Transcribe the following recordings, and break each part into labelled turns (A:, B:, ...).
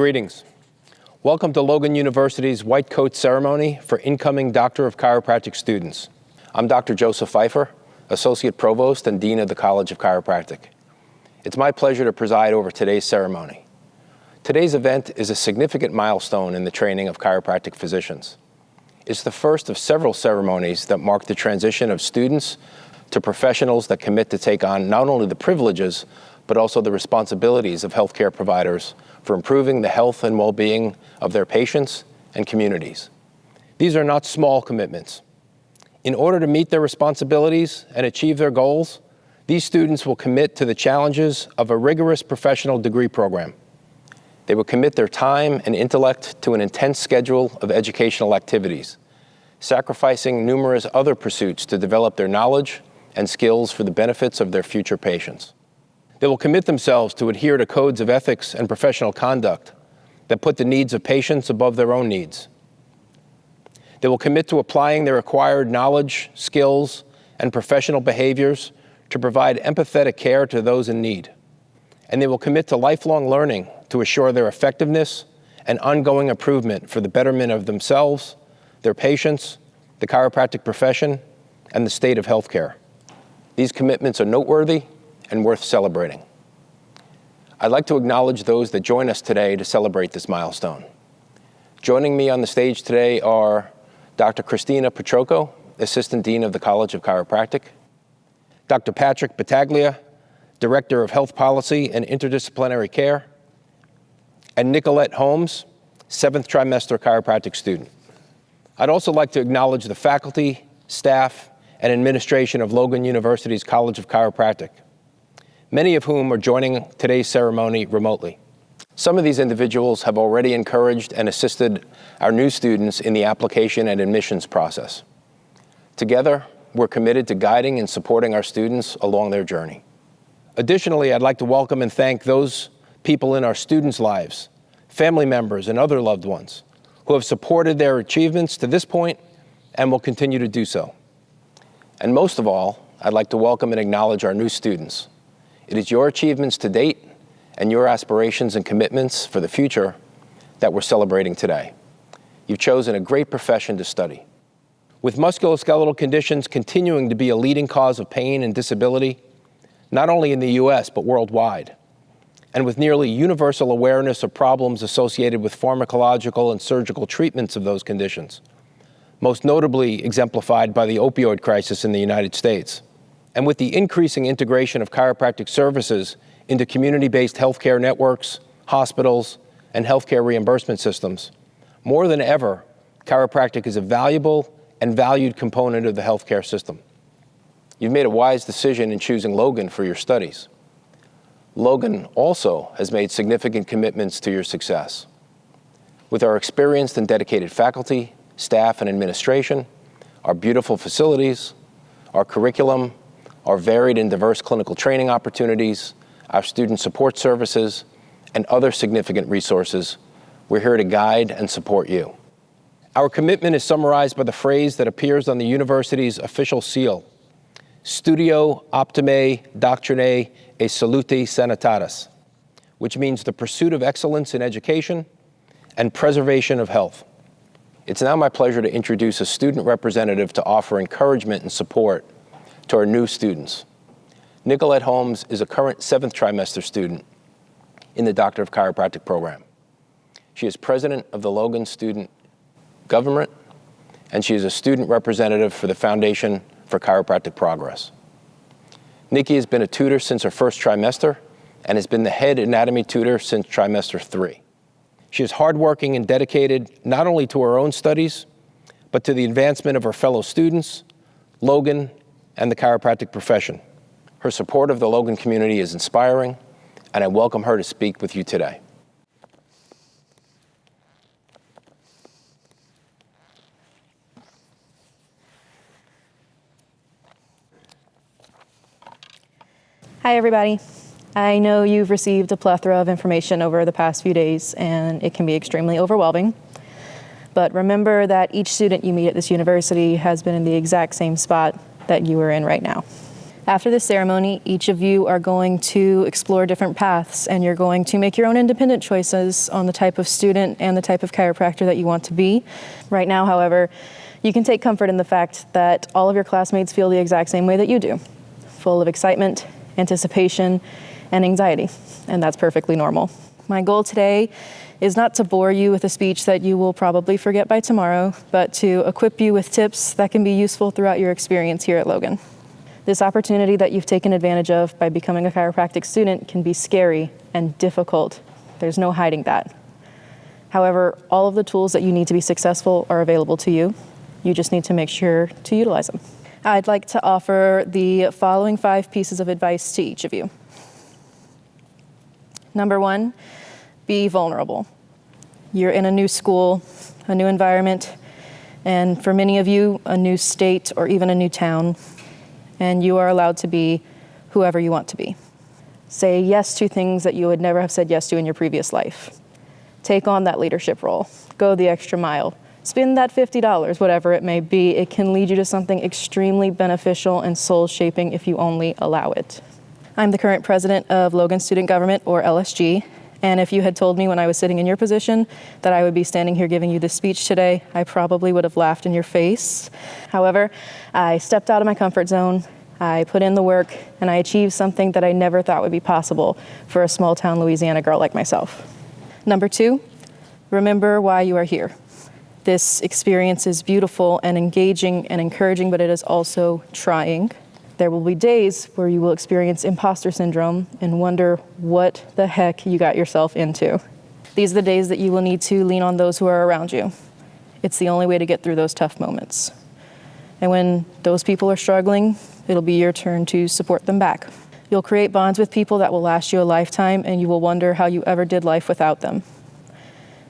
A: Greetings. Welcome to Logan University's White Coat Ceremony for incoming Doctor of Chiropractic students. I'm Dr. Joseph Pfeiffer, Associate Provost and Dean of the College of Chiropractic. It's my pleasure to preside over today's ceremony. Today's event is a significant milestone in the training of chiropractic physicians. It's the first of several ceremonies that mark the transition of students to professionals that commit to take on not only the privileges, but also the responsibilities of healthcare providers for improving the health and well-being of their patients and communities. These are not small commitments. In order to meet their responsibilities and achieve their goals, these students will commit to the challenges of a rigorous professional degree program. They will commit their time and intellect to an intense schedule of educational activities, sacrificing numerous other pursuits to develop their knowledge and skills for the benefits of their future patients. They will commit themselves to adhere to codes of ethics and professional conduct that put the needs of patients above their own needs. They will commit to applying their acquired knowledge, skills, and professional behaviors to provide empathetic care to those in need. And they will commit to lifelong learning to assure their effectiveness and ongoing improvement for the betterment of themselves, their patients, the chiropractic profession, and the state of healthcare. These commitments are noteworthy and worth celebrating. I'd like to acknowledge those that join us today to celebrate this milestone. Joining me on the stage today are Dr. Christina Petrocco, Assistant Dean of the College of Chiropractic, Dr. Patrick Battaglia, Director of Health Policy and Interdisciplinary Care, and Nicolette Holmes, 7th trimester chiropractic student. I'd also like to acknowledge the faculty, staff, and administration of Logan University's College of Chiropractic, many of whom are joining today's ceremony remotely. Some of these individuals have already encouraged and assisted our new students in the application and admissions process. Together, we're committed to guiding and supporting our students along their journey. Additionally, I'd like to welcome and thank those people in our students' lives, family members, and other loved ones who have supported their achievements to this point and will continue to do so. And most of all, I'd like to welcome and acknowledge our new students. It is your achievements to date and your aspirations and commitments for the future that we're celebrating today. You've chosen a great profession to study. With musculoskeletal conditions continuing to be a leading cause of pain and disability, not only in the US, but worldwide, and with nearly universal awareness of problems associated with pharmacological and surgical treatments of those conditions, most notably exemplified by the opioid crisis in the United States. And with the increasing integration of chiropractic services into community-based healthcare networks, hospitals, and healthcare reimbursement systems, more than ever, chiropractic is a valuable and valued component of the healthcare system. You've made a wise decision in choosing Logan for your studies. Logan also has made significant commitments to your success. With our experienced and dedicated faculty, staff, and administration, our beautiful facilities, our curriculum, our varied and diverse clinical training opportunities, our student support services, and other significant resources, we're here to guide and support you. Our commitment is summarized by the phrase that appears on the university's official seal: Studio Optimae Doctrinae e Salute Sanitatis, which means the pursuit of excellence in education and preservation of health. It's now my pleasure to introduce a student representative to offer encouragement and support to our new students. Nicolette Holmes is a current 7th trimester student in the Doctor of Chiropractic program. She is president of the Logan Student Government, and she is a student representative for the Foundation for Chiropractic Progress. Nikki has been a tutor since her first trimester and has been the head anatomy tutor since trimester 3. She is hardworking and dedicated not only to her own studies, but to the advancement of her fellow students, Logan, and the chiropractic profession. Her support of the Logan community is inspiring, and I welcome her to speak with you today.
B: Hi, everybody. I know you've received a plethora of information over the past few days, and it can be extremely overwhelming. But remember that each student you meet at this university has been in the exact same spot that you are in right now. After this ceremony, each of you are going to explore different paths, and you're going to make your own independent choices on the type of student and the type of chiropractor that you want to be. Right now, however, you can take comfort in the fact that all of your classmates feel the exact same way that you do, full of excitement, anticipation, and anxiety, and that's perfectly normal. My goal today is not to bore you with a speech that you will probably forget by tomorrow, but to equip you with tips that can be useful throughout your experience here at Logan. This opportunity that you've taken advantage of by becoming a chiropractic student can be scary and difficult. There's no hiding that. However, all of the tools that you need to be successful are available to you. You just need to make sure to utilize them. I'd like to offer the following 5 pieces of advice to each of you. Number 1, be vulnerable. You're in a new school, a new environment, and for many of you, a new state or even a new town, and you are allowed to be whoever you want to be. Say yes to things that you would never have said yes to in your previous life. Take on that leadership role. Go the extra mile. Spend that $50, whatever it may be. It can lead you to something extremely beneficial and soul-shaping if you only allow it. I'm the current president of Logan Student Government, or LSG, and if you had told me when I was sitting in your position that I would be standing here giving you this speech today, I probably would have laughed in your face. However, I stepped out of my comfort zone, I put in the work, and I achieved something that I never thought would be possible for a small-town Louisiana girl like myself. Number 2, remember why you are here. This experience is beautiful and engaging and encouraging, but it is also trying. There will be days where you will experience imposter syndrome and wonder what the heck you got yourself into. These are the days that you will need to lean on those who are around you. It's the only way to get through those tough moments. And when those people are struggling, it'll be your turn to support them back. You'll create bonds with people that will last you a lifetime, and you will wonder how you ever did life without them.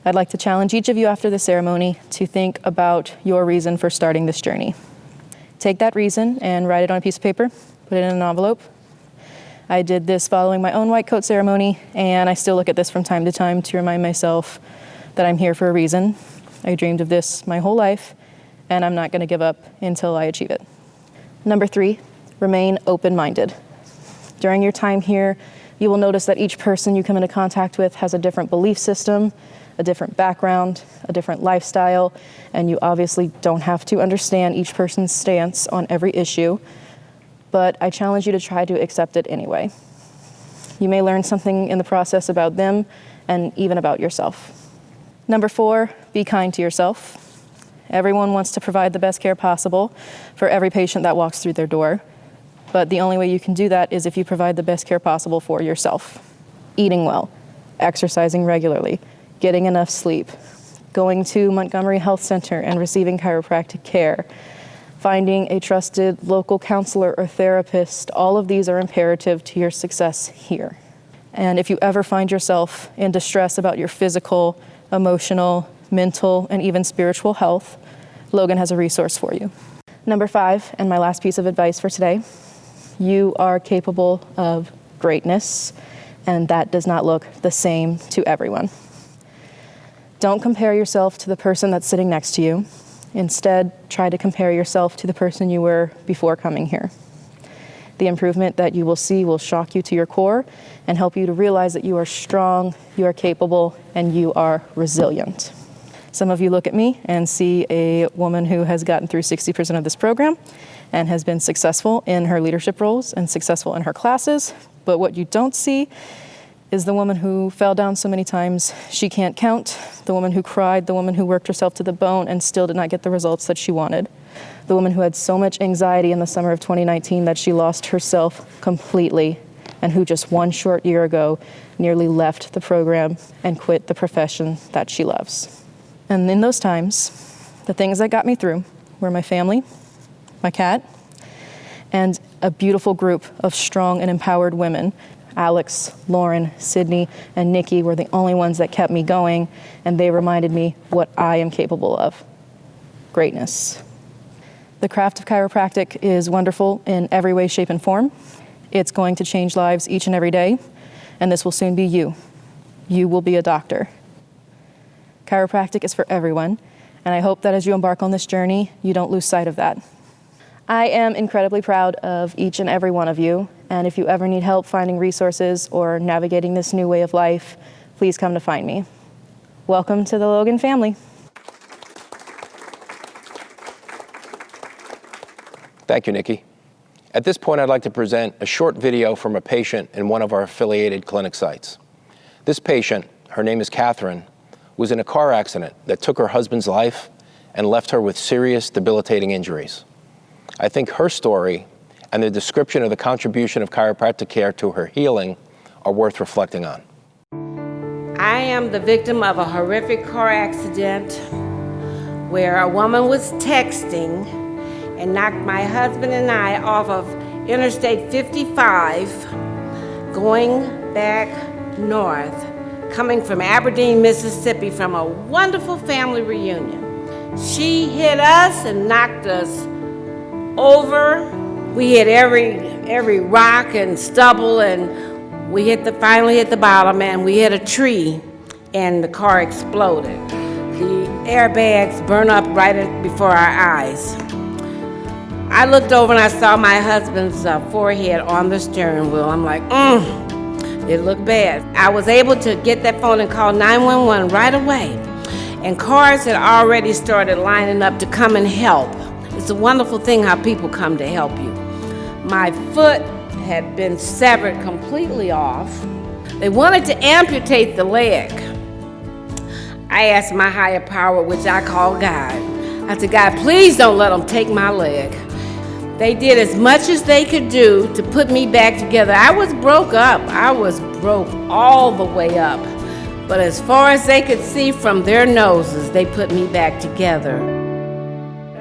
B: I'd like to challenge each of you after the ceremony to think about your reason for starting this journey. Take that reason and write it on a piece of paper, put it in an envelope. I did this following my own White Coat ceremony, and I still look at this from time to time to remind myself that I'm here for a reason. I dreamed of this my whole life, and I'm not going to give up until I achieve it. Number 3, remain open-minded. During your time here, you will notice that each person you come into contact with has a different belief system, a different background, a different lifestyle, and you obviously don't have to understand each person's stance on every issue, but I challenge you to try to accept it anyway. You may learn something in the process about them and even about yourself. Number 4, be kind to yourself. Everyone wants to provide the best care possible for every patient that walks through their door, but the only way you can do that is if you provide the best care possible for yourself. Eating well, exercising regularly, getting enough sleep, going to Montgomery Health Center and receiving chiropractic care, finding a trusted local counselor or therapist, all of these are imperative to your success here. And if you ever find yourself in distress about your physical, emotional, mental, and even spiritual health, Logan has a resource for you. Number 5, and my last piece of advice for today, you are capable of greatness, and that does not look the same to everyone. Don't compare yourself to the person that's sitting next to you. Instead, try to compare yourself to the person you were before coming here. The improvement that you will see will shock you to your core and help you to realize that you are strong, you are capable, and you are resilient. Some of you look at me and see a woman who has gotten through 60% of this program and has been successful in her leadership roles and successful in her classes, but what you don't see is the woman who fell down so many times she can't count, the woman who cried, the woman who worked herself to the bone and still did not get the results that she wanted, the woman who had so much anxiety in the summer of 2019 that she lost herself completely, and who just 1 short year ago nearly left the program and quit the profession that she loves. And in those times, the things that got me through were my family, my cat, and a beautiful group of strong and empowered women. Alex, Lauren, Sydney, and Nikki were the only ones that kept me going, and they reminded me what I am capable of: greatness. The craft of chiropractic is wonderful in every way, shape, and form. It's going to change lives each and every day, and this will soon be you. You will be a doctor. Chiropractic is for everyone, and I hope that as you embark on this journey, you don't lose sight of that. I am incredibly proud of each and every one of you, and if you ever need help finding resources or navigating this new way of life, please come to find me. Welcome to the Logan family.
A: Thank you, Nikki. At this point, I'd like to present a short video from a patient in one of our affiliated clinic sites. This patient, her name is Catherine, was in a car accident that took her husband's life and left her with serious, debilitating injuries. I think her story and the description of the contribution of chiropractic care to her healing are worth reflecting on.
C: I am the victim of a horrific car accident where a woman was texting and knocked my husband and I off of Interstate 55 going back north, coming from Aberdeen, Mississippi, from a wonderful family reunion. She hit us and knocked us over. We hit every rock and stubble, and we finally hit the bottom, and we hit a tree, and the car exploded. The airbags burned up right before our eyes. I looked over and I saw my husband's forehead on the steering wheel. I'm like, it looked bad. I was able to get that phone and call 911 right away. And cars had already started lining up to come and help. It's a wonderful thing how people come to help you. My foot had been severed completely off. They wanted to amputate the leg. I asked my higher power, which I call God. I said, God, please don't let them take my leg. They did as much as they could do to put me back together. I was broke up. I was broke all the way up. But as far as they could see from their noses, they put me back together.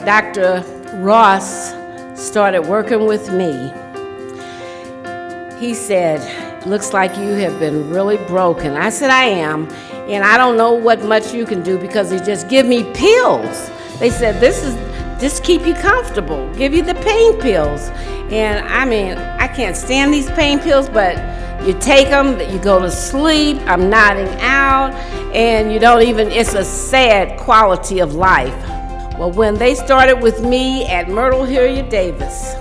C: Dr. Ross started working with me. He said, looks like you have been really broken. I said, I am, and I don't know what much you can do because they just give me pills. They said, just keep you comfortable, give you the pain pills. And I mean, I can't stand these pain pills, but you take them, you go to sleep, I'm nodding out, and you don't even, it's a sad quality of life. Well, when they started with me at Myrtle Hilliard Davis,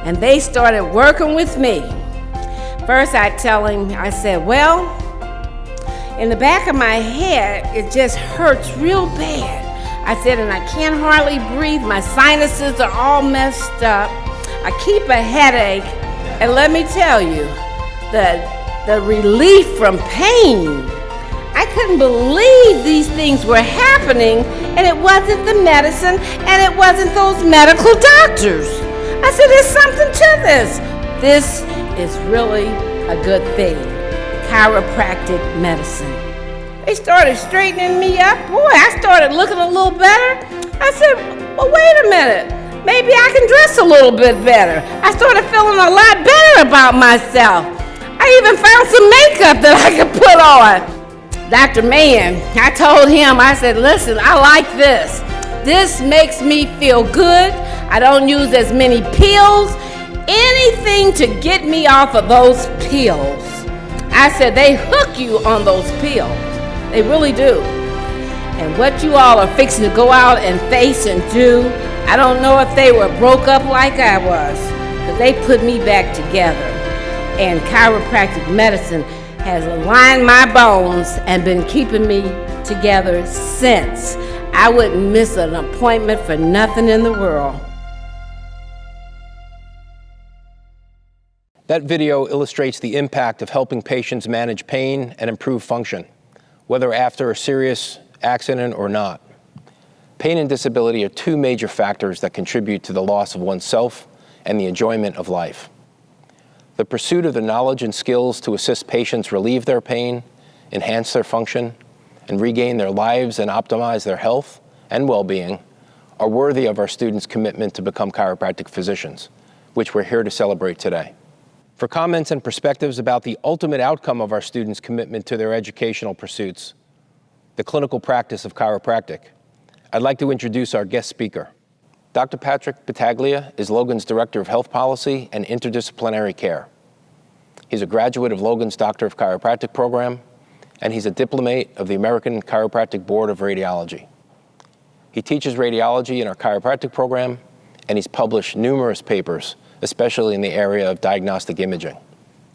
C: and they started working with me, first I tell him, I said, well, in the back of my head, it just hurts real bad. I said, and I can't hardly breathe. My sinuses are all messed up. I keep a headache. And let me tell you, the relief from pain, I couldn't believe these things were happening, and it wasn't the medicine, and it wasn't those medical doctors. I said, there's something to this. This is really a good thing, chiropractic medicine. They started straightening me up. Boy, I started looking a little better. I said, well, wait a minute. Maybe I can dress a little bit better. I started feeling a lot better about myself. I even found some makeup that I could put on. Dr. Mann, I told him, I said, listen, I like this. This makes me feel good. I don't use as many pills. Anything to get me off of those pills. I said, they hook you on those pills. They really do. And what you all are fixing to go out and face and do, I don't know if they were broke up like I was, but they put me back together. And chiropractic medicine has aligned my bones and been keeping me together since. I wouldn't miss an appointment for nothing in the world.
A: That video illustrates the impact of helping patients manage pain and improve function, whether after a serious accident or not. Pain and disability are two major factors that contribute to the loss of oneself and the enjoyment of life. The pursuit of the knowledge and skills to assist patients relieve their pain, enhance their function, and regain their lives and optimize their health and well-being are worthy of our students' commitment to become chiropractic physicians, which we're here to celebrate today. For comments and perspectives about the ultimate outcome of our students' commitment to their educational pursuits, the clinical practice of chiropractic, I'd like to introduce our guest speaker. Dr. Patrick Battaglia is Logan's Director of Health Policy and Interdisciplinary Care. He's a graduate of Logan's Doctor of Chiropractic program, and he's a diplomate of the American Chiropractic Board of Radiology. He teaches radiology in our chiropractic program and he's published numerous papers, especially in the area of diagnostic imaging.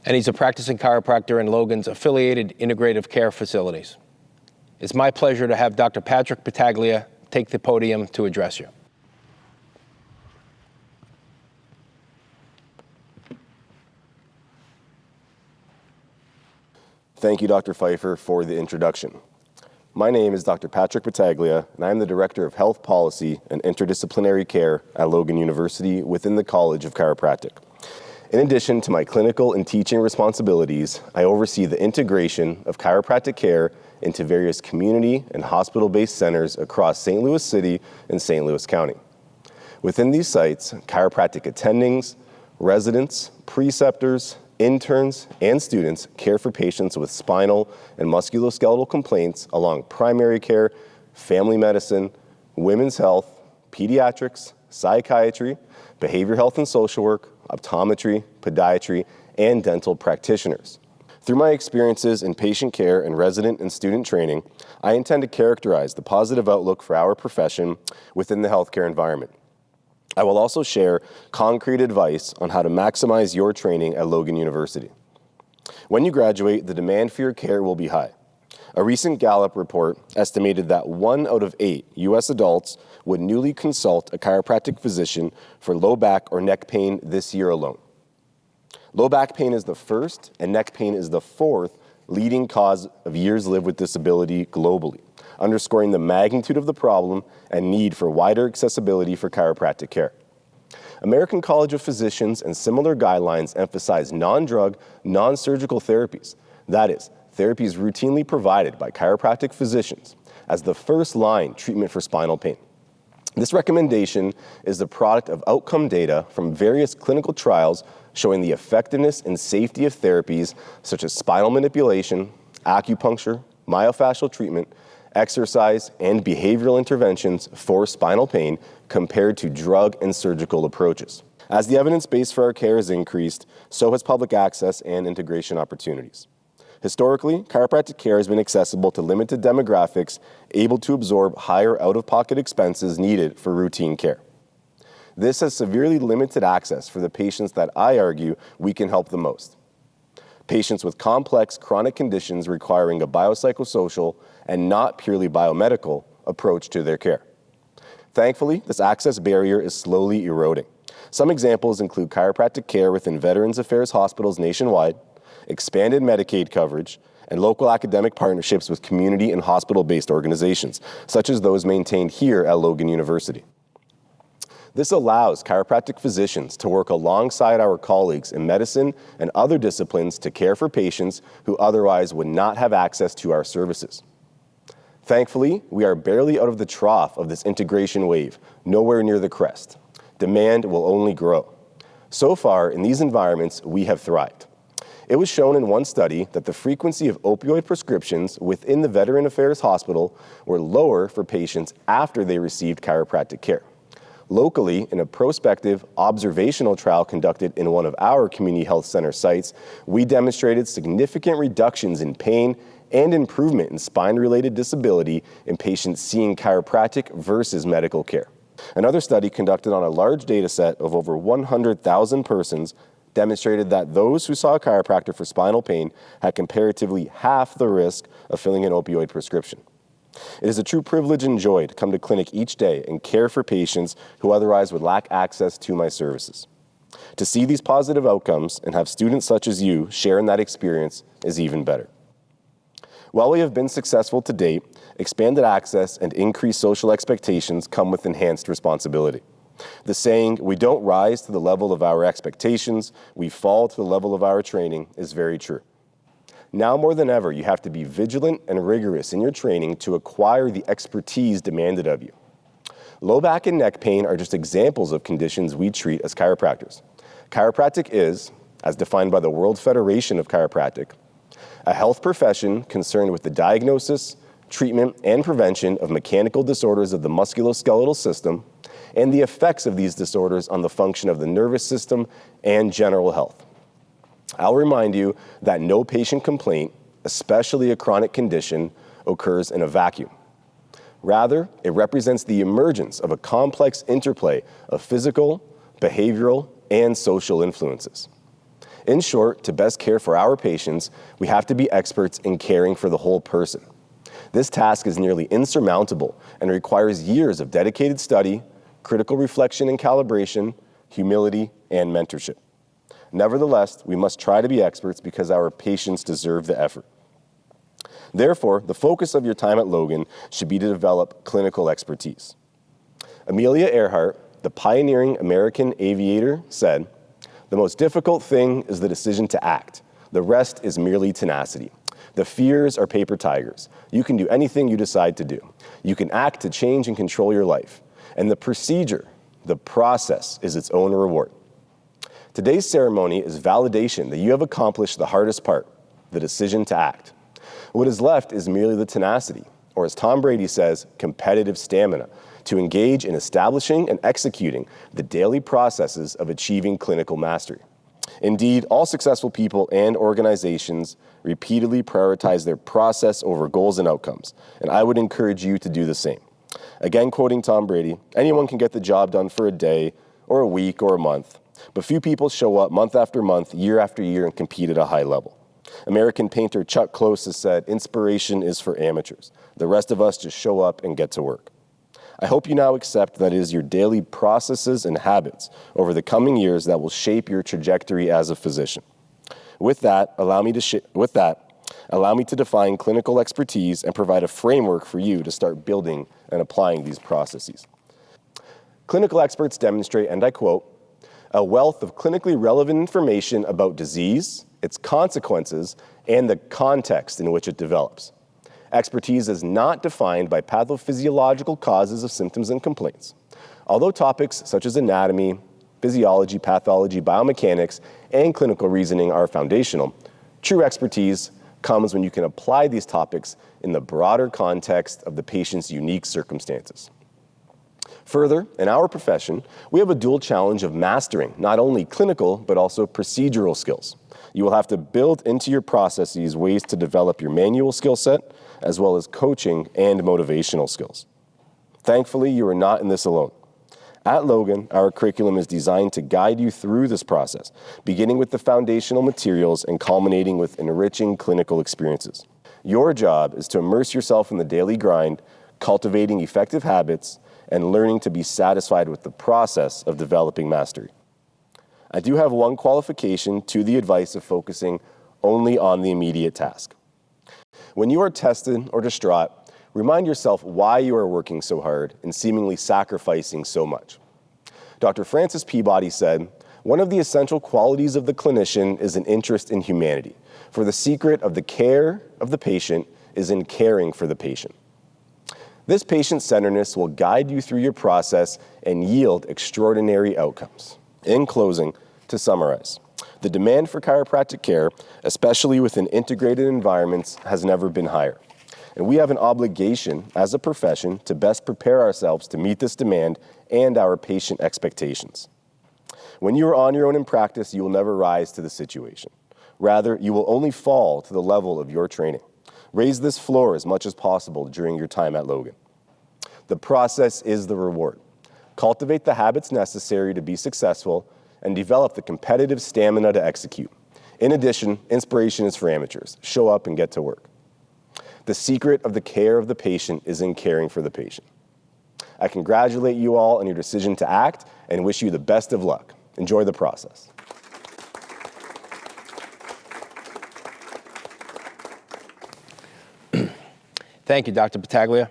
A: And he's a practicing chiropractor in Logan's affiliated integrative care facilities. It's my pleasure to have Dr. Patrick Battaglia take the podium to address you.
D: Thank you, Dr. Pfeiffer, for the introduction. My name is Dr. Patrick Battaglia, and I am the Director of Health Policy and Interdisciplinary Care at Logan University within the College of Chiropractic. In addition to my clinical and teaching responsibilities, I oversee the integration of chiropractic care into various community and hospital-based centers across St. Louis City and St. Louis County. Within these sites, chiropractic attendings, residents, preceptors, interns, and students care for patients with spinal and musculoskeletal complaints along primary care, family medicine, women's health, pediatrics, psychiatry, behavioral health and social work, optometry, podiatry, and dental practitioners. Through my experiences in patient care and resident and student training, I intend to characterize the positive outlook for our profession within the healthcare environment. I will also share concrete advice on how to maximize your training at Logan University. When you graduate, the demand for your care will be high. A recent Gallup report estimated that 1 out of 8 U.S. adults would newly consult a chiropractic physician for low back or neck pain this year alone. Low back pain is the first, and neck pain is the fourth leading cause of years lived with disability globally, underscoring the magnitude of the problem and need for wider accessibility for chiropractic care. American College of Physicians and similar guidelines emphasize non-drug, non-surgical therapies, that is, therapies routinely provided by chiropractic physicians, as the first-line treatment for spinal pain. This recommendation is the product of outcome data from various clinical trials showing the effectiveness and safety of therapies such as spinal manipulation, acupuncture, myofascial treatment, exercise, and behavioral interventions for spinal pain compared to drug and surgical approaches. As the evidence base for our care has increased, so has public access and integration opportunities. Historically, chiropractic care has been accessible to limited demographics able to absorb higher out-of-pocket expenses needed for routine care. This has severely limited access for the patients that I argue we can help the most. Patients with complex chronic conditions requiring a biopsychosocial and not purely biomedical approach to their care. Thankfully, this access barrier is slowly eroding. Some examples include chiropractic care within Veterans Affairs hospitals nationwide, expanded Medicaid coverage, and local academic partnerships with community and hospital-based organizations, such as those maintained here at Logan University. This allows chiropractic physicians to work alongside our colleagues in medicine and other disciplines to care for patients who otherwise would not have access to our services. Thankfully, we are barely out of the trough of this integration wave, nowhere near the crest. Demand will only grow. So far, in these environments, we have thrived. It was shown in one study that the frequency of opioid prescriptions within the Veteran Affairs Hospital were lower for patients after they received chiropractic care. Locally, in a prospective observational trial conducted in one of our community health center sites, we demonstrated significant reductions in pain and improvement in spine-related disability in patients seeing chiropractic versus medical care. Another study conducted on a large data set of over 100,000 persons demonstrated that those who saw a chiropractor for spinal pain had comparatively half the risk of filling an opioid prescription. It is a true privilege and joy to come to clinic each day and care for patients who otherwise would lack access to my services. To see these positive outcomes and have students such as you share in that experience is even better. While we have been successful to date, expanded access and increased social expectations come with enhanced responsibility. The saying, "We don't rise to the level of our expectations, we fall to the level of our training," is very true. Now more than ever, you have to be vigilant and rigorous in your training to acquire the expertise demanded of you. Low back and neck pain are just examples of conditions we treat as chiropractors. Chiropractic is, as defined by the World Federation of Chiropractic, a health profession concerned with the diagnosis, treatment, and prevention of mechanical disorders of the musculoskeletal system and the effects of these disorders on the function of the nervous system and general health. I'll remind you that no patient complaint, especially a chronic condition, occurs in a vacuum. Rather, it represents the emergence of a complex interplay of physical, behavioral, and social influences. In short, to best care for our patients, we have to be experts in caring for the whole person. This task is nearly insurmountable and requires years of dedicated study, critical reflection and calibration, humility, and mentorship. Nevertheless, we must try to be experts because our patients deserve the effort. Therefore, the focus of your time at Logan should be to develop clinical expertise. Amelia Earhart, the pioneering American aviator, said, "The most difficult thing is the decision to act. The rest is merely tenacity. The fears are paper tigers. You can do anything you decide to do. You can act to change and control your life. And the procedure, the process, is its own reward." Today's ceremony is validation that you have accomplished the hardest part, the decision to act. What is left is merely the tenacity, or as Tom Brady says, competitive stamina, to engage in establishing and executing the daily processes of achieving clinical mastery. Indeed, all successful people and organizations repeatedly prioritize their process over goals and outcomes, and I would encourage you to do the same. Again, quoting Tom Brady, anyone can get the job done for a day, or a week, or a month, but few people show up month after month, year after year, and compete at a high level. American painter Chuck Close has said, "Inspiration is for amateurs. The rest of us just show up and get to work." I hope you now accept that it is your daily processes and habits over the coming years that will shape your trajectory as a physician. With that, allow me to define clinical expertise and provide a framework for you to start building and applying these processes. Clinical experts demonstrate, and I quote, "a wealth of clinically relevant information about disease, its consequences, and the context in which it develops. Expertise is not defined by pathophysiological causes of symptoms and complaints. Although topics such as anatomy, physiology, pathology, biomechanics, and clinical reasoning are foundational, true expertise comes when you can apply these topics in the broader context of the patient's unique circumstances." Further, in our profession, we have a dual challenge of mastering not only clinical, but also procedural skills. You will have to build into your processes ways to develop your manual skill set, as well as coaching and motivational skills. Thankfully, you are not in this alone. At Logan, our curriculum is designed to guide you through this process, beginning with the foundational materials and culminating with enriching clinical experiences. Your job is to immerse yourself in the daily grind, cultivating effective habits, and learning to be satisfied with the process of developing mastery. I do have one qualification to the advice of focusing only on the immediate task. When you are tested or distraught, remind yourself why you are working so hard and seemingly sacrificing so much. Dr. Francis Peabody said, "One of the essential qualities of the clinician is an interest in humanity, for the secret of the care of the patient is in caring for the patient." This patient-centeredness will guide you through your process and yield extraordinary outcomes. In closing, to summarize, the demand for chiropractic care, especially within integrated environments, has never been higher. And we have an obligation as a profession to best prepare ourselves to meet this demand and our patient expectations. When you are on your own in practice, you will never rise to the situation. Rather, you will only fall to the level of your training. Raise this floor as much as possible during your time at Logan. The process is the reward. Cultivate the habits necessary to be successful and develop the competitive stamina to execute. In addition, inspiration is for amateurs. Show up and get to work. The secret of the care of the patient is in caring for the patient. I congratulate you all on your decision to act and wish you the best of luck. Enjoy the process.
A: Thank you, Dr. Battaglia.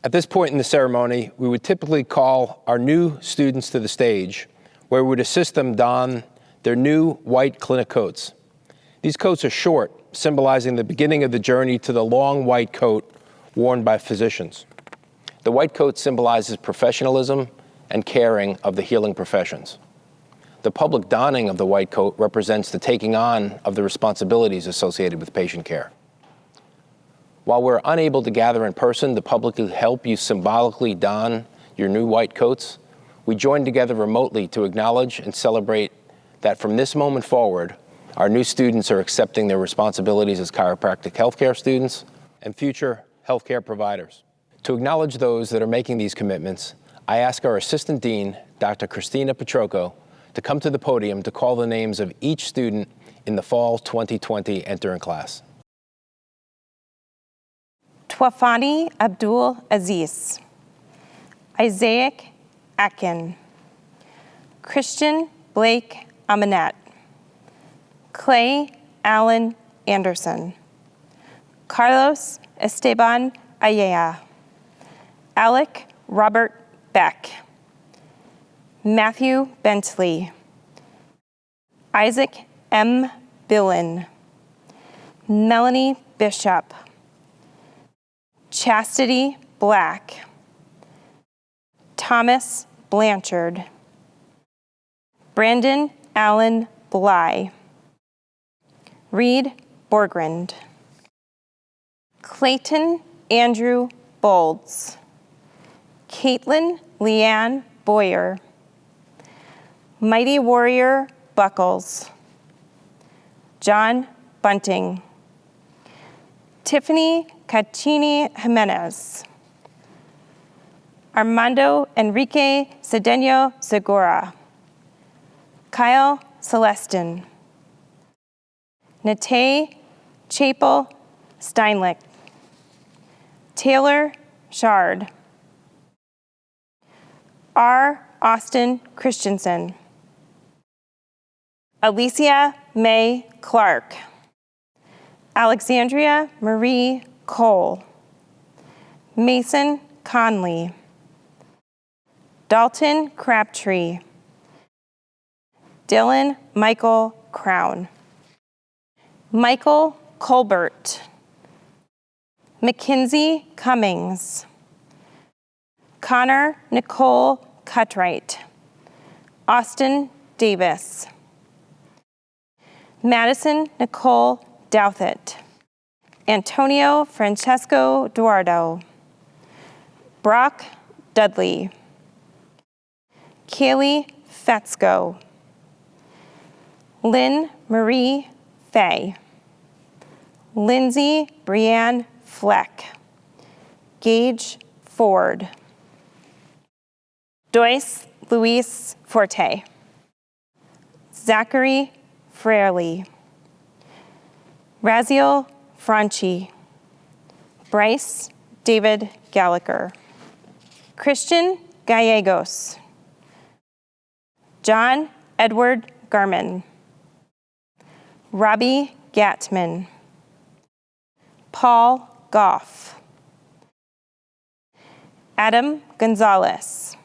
A: At this point in the ceremony, we would typically call our new students to the stage, where we would assist them don their new white clinic coats. These coats are short, symbolizing the beginning of the journey to the long white coat worn by physicians. The white coat symbolizes professionalism and caring of the healing professions. The public donning of the white coat represents the taking on of the responsibilities associated with patient care. While we're unable to gather in person to publicly help you symbolically don your new white coats, we join together remotely to acknowledge and celebrate that from this moment forward, our new students are accepting their responsibilities as chiropractic healthcare students and future healthcare providers. To acknowledge those that are making these commitments, I ask our Assistant Dean, Dr. Christina Petrocco, to come to the podium to call the names of each student in the fall 2020 entering class.
E: Twafani Abdul Aziz, Isaac Akin, Christian Blake Amanat, Clay Allen Anderson, Carlos Esteban Ayala, Alec Robert Beck, Matthew Bentley, Isaac M. Billen, Melanie Bishop, Chastity Black, Thomas Blanchard, Brandon Allen Bly, Reed Borgrand, Clayton Andrew Bolds, Caitlin Leanne Boyer, Mighty Warrior Buckles, John Bunting, Tiffany Cacchini Jimenez, Armando Enrique Cedeno Segura, Kyle Celestin, Nate Chapel Steinlich, Taylor Shard, R. Austin Christensen, Alicia May Clark, Alexandria Marie Cole, Mason Conley, Dalton Crabtree, Dylan Michael Crown, Michael Colbert, Mackenzie Cummings, Connor Nicole Cutright, Austin Davis, Madison Nicole Douthit, Antonio Francesco Duardo, Brock Dudley, Kaylee Fetzko, Lynn Marie Fay, Lindsay Brianne Fleck, Gage Ford, Joyce Louise Forte, Zachary Fraley, Raziel Franchi, Bryce David Gallagher, Christian Gallegos, John Edward Garman, Robbie Gatman, Paul Goff, Adam Gonzalez,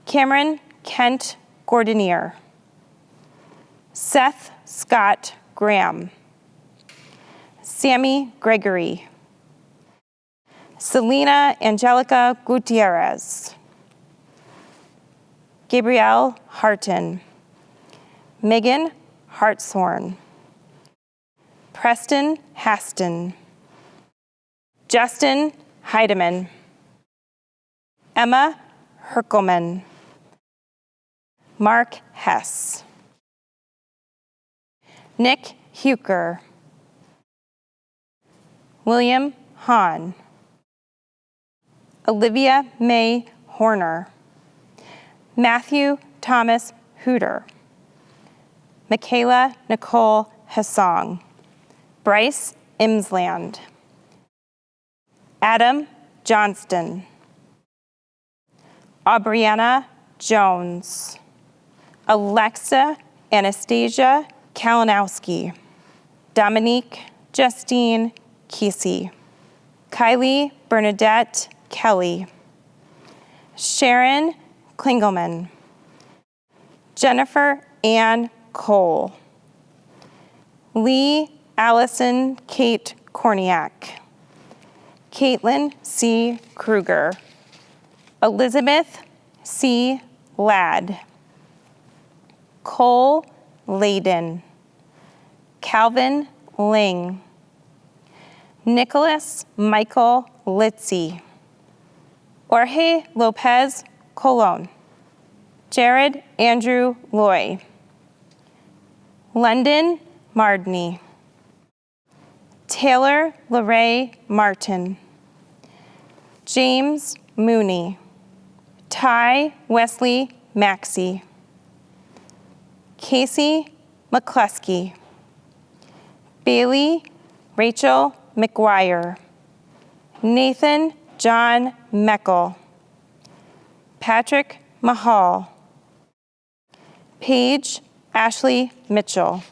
E: Cameron Kent Gordonier, Seth Scott Graham, Sammy Gregory, Selena Angelica Gutierrez, Gabrielle Harton, Megan Hartshorn, Preston Haston, Justin Heidemann, Emma Herkelman, Mark Hess, Nick Huker, William Hahn, Olivia May Horner, Matthew Thomas Hooter, Michaela Nicole Hassong, Bryce Imsland, Adam Johnston, Aubriana Jones, Alexa Anastasia Kalinowski, Dominique Justine Kesey, Kylie Bernadette Kelly, Sharon Klingelman, Jennifer Ann Cole, Lee Allison Kate Korniak, Caitlin C. Kruger, Elizabeth C. Ladd, Cole Layden, Calvin Ling, Nicholas Michael Litzy, Jorge Lopez Colon, Jared Andrew Loy, London Mardney, Taylor LeRae Martin, James Mooney. Ty Wesley Maxey. Casey McCluskey. Bailey Rachel McGuire. Nathan John Meckel. Patrick Mahal. Paige Ashley Mitchell.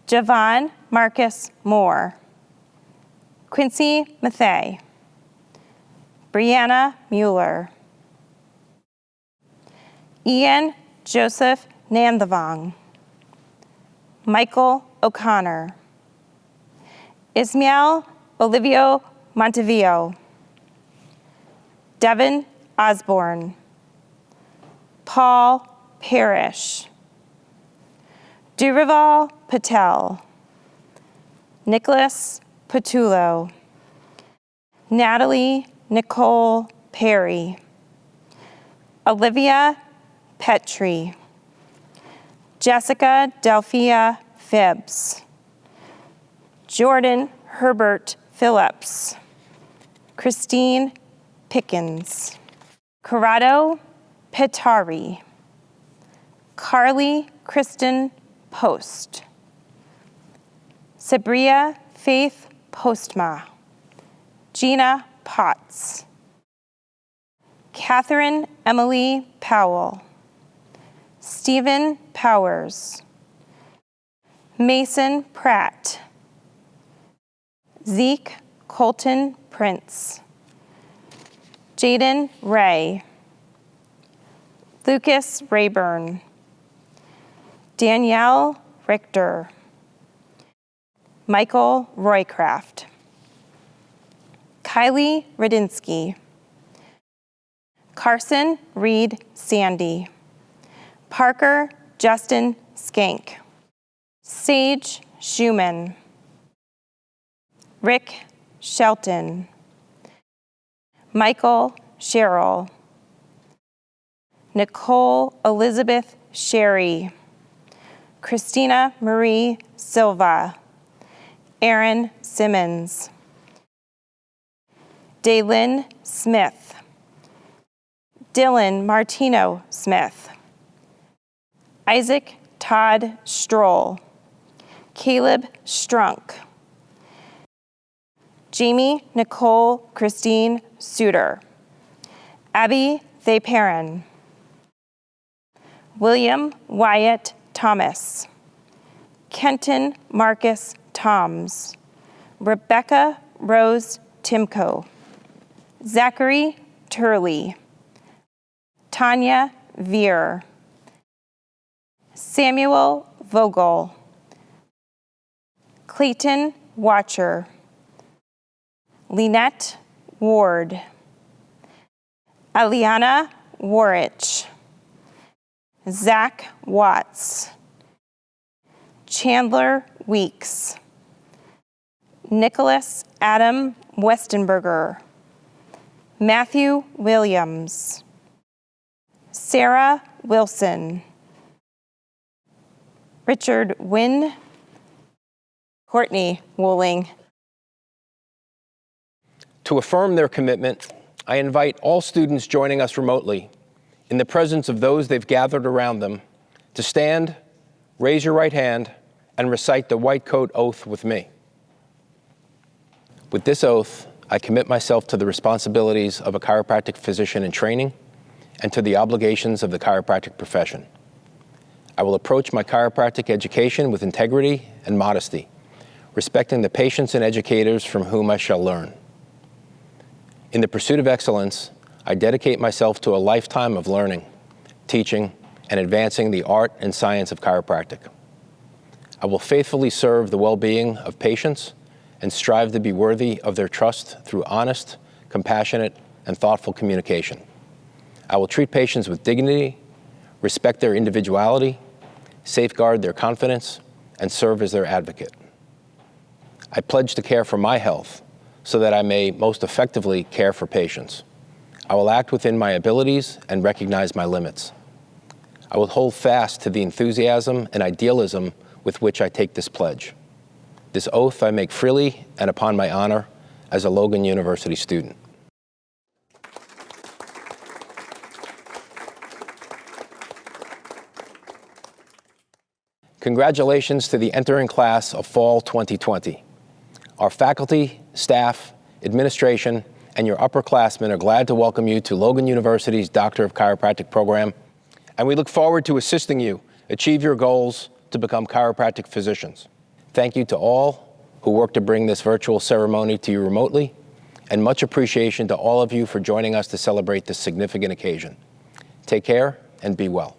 E: Javon Marcus Moore. Quincy Mathay. Brianna Mueller. Ian Joseph Nandhavong. Michael O'Connor. Ismael Olivio Montevideo. Devin Osborne. Paul Parrish. Durival Patel. Nicholas Patullo. Natalie Nicole Perry. Olivia Petrie. Jessica Delphia Phibbs. Jordan Herbert Phillips. Christine Pickens. Corrado Petari. Carly Kristen Post. Sabria Faith Postma. Gina Potts. Catherine Emily Powell. Stephen Powers. Mason Pratt. Zeke Colton Prince. Jaden Ray. Lucas Rayburn. Danielle Richter. Michael Roycraft. Kylie Radinsky. Carson Reed Sandy. Parker Justin Skank. Sage Schumann. Rick Shelton. Michael Sherrill. Nicole Elizabeth Sherry. Christina Marie Silva. Aaron Simmons. Daylin Smith. Dylan Martino Smith. Isaac Todd Stroll. Caleb Strunk. Jamie Nicole Christine Suter. Abby Thayparan. William Wyatt Thomas. Kenton Marcus Toms. Rebecca Rose Timko. Zachary Turley. Tanya Veer. Samuel Vogel. Clayton Watcher. Lynette Ward. Aliana Warich. Zach Watts. Chandler Weeks. Nicholas Adam Westenberger. Matthew Williams. Sarah Wilson. Richard Wynn. Courtney Wooling.
A: To affirm their commitment, I invite all students joining us remotely, in the presence of those they've gathered around them, to stand, raise your right hand, and recite the White Coat Oath with me. With this oath, I commit myself to the responsibilities of a chiropractic physician in training and to the obligations of the chiropractic profession. I will approach my chiropractic education with integrity and modesty, respecting the patients and educators from whom I shall learn. In the pursuit of excellence, I dedicate myself to a lifetime of learning, teaching, and advancing the art and science of chiropractic. I will faithfully serve the well-being of patients and strive to be worthy of their trust through honest, compassionate, and thoughtful communication. I will treat patients with dignity, respect their individuality, safeguard their confidence, and serve as their advocate. I pledge to care for my health so that I may most effectively care for patients. I will act within my abilities and recognize my limits. I will hold fast to the enthusiasm and idealism with which I take this pledge. This oath I make freely and upon my honor as a Logan University student. Congratulations to the entering class of Fall 2020. Our faculty, staff, administration, and your upperclassmen are glad to welcome you to Logan University's Doctor of Chiropractic program, and we look forward to assisting you achieve your goals to become chiropractic physicians. Thank you to all who worked to bring this virtual ceremony to you remotely, and much appreciation to all of you for joining us to celebrate this significant occasion. Take care and be well.